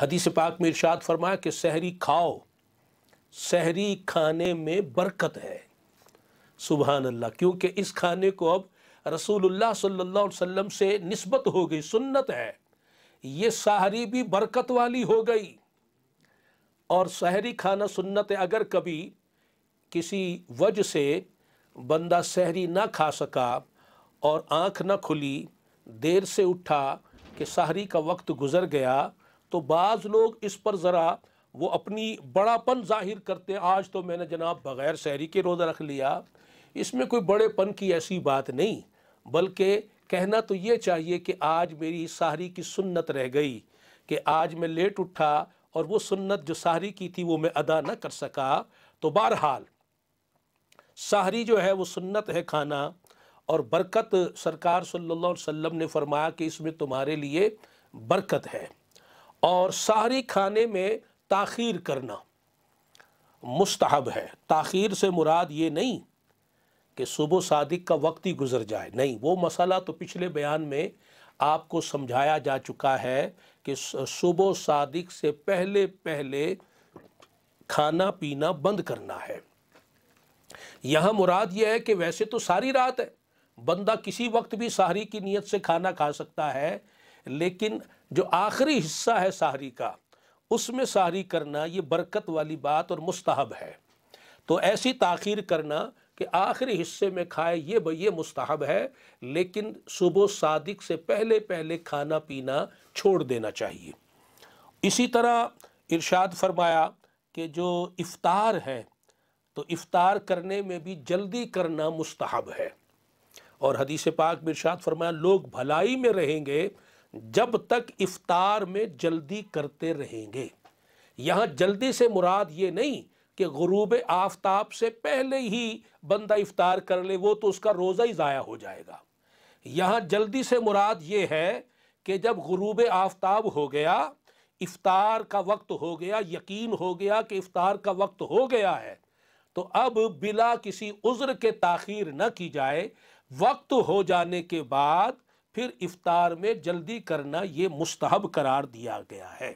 حدیث پاک میں ارشاد فرمایا کہ سحری کھاؤ، سحری کھانے میں برکت ہے۔ سبحان اللہ، کیونکہ اس کھانے کو اب رسول اللہ صلی اللہ علیہ وسلم سے نسبت ہو گئی، سنت ہے، یہ سحری بھی برکت والی ہو گئی۔ اور سحری کھانا سنت ہے۔ اگر کبھی کسی وجہ سے بندہ سحری نہ کھا سکا اور آنکھ نہ کھلی، دیر سے اٹھا کہ سحری کا وقت گزر گیا، تو بعض لوگ اس پر ذرا وہ اپنی بڑا پن ظاہر کرتے، آج تو میں نے جناب بغیر سحری کے روزہ رکھ لیا۔ اس میں کوئی بڑے پن کی ایسی بات نہیں، بلکہ کہنا تو یہ چاہیے کہ آج میری سحری کی سنت رہ گئی، کہ آج میں لیٹ اٹھا اور وہ سنت جو سحری کی تھی وہ میں ادا نہ کر سکا۔ تو بہرحال سحری جو ہے وہ سنت ہے کھانا، اور برکت سرکار صلی اللہ علیہ وسلم نے فرمایا کہ اس میں تمہارے لیے برکت ہے۔ اور سحری کھانے میں تاخیر کرنا مستحب ہے۔ تاخیر سے مراد یہ نہیں کہ صبح صادق کا وقت ہی گزر جائے، نہیں، وہ مسئلہ تو پچھلے بیان میں آپ کو سمجھایا جا چکا ہے کہ صبح صادق سے پہلے پہلے کھانا پینا بند کرنا ہے۔ یہاں مراد یہ ہے کہ ویسے تو ساری رات ہے، بندہ کسی وقت بھی سحری کی نیت سے کھانا کھا سکتا ہے، لیکن جو آخری حصہ ہے سحری کا، اس میں سحری کرنا یہ برکت والی بات اور مستحب ہے۔ تو ایسی تاخیر کرنا کہ آخری حصے میں کھائے یہ مستحب ہے، لیکن صبح صادق سے پہلے پہلے کھانا پینا چھوڑ دینا چاہیے۔ اسی طرح ارشاد فرمایا کہ جو افطار ہے تو افطار کرنے میں بھی جلدی کرنا مستحب ہے۔ اور حدیث پاک میں ارشاد فرمایا لوگ بھلائی میں رہیں گے جب تک افطار میں جلدی کرتے رہیں گے۔ یہاں جلدی سے مراد یہ نہیں کہ غروب آفتاب سے پہلے ہی بندہ افطار کر لے، وہ تو اس کا روزہ ہی ضائع ہو جائے گا۔ یہاں جلدی سے مراد یہ ہے کہ جب غروب آفتاب ہو گیا، افطار کا وقت ہو گیا، یقین ہو گیا کہ افطار کا وقت ہو گیا ہے، تو اب بلا کسی عذر کے تاخیر نہ کی جائے۔ وقت ہو جانے کے بعد پھر افطار میں جلدی کرنا یہ مستحب قرار دیا گیا ہے۔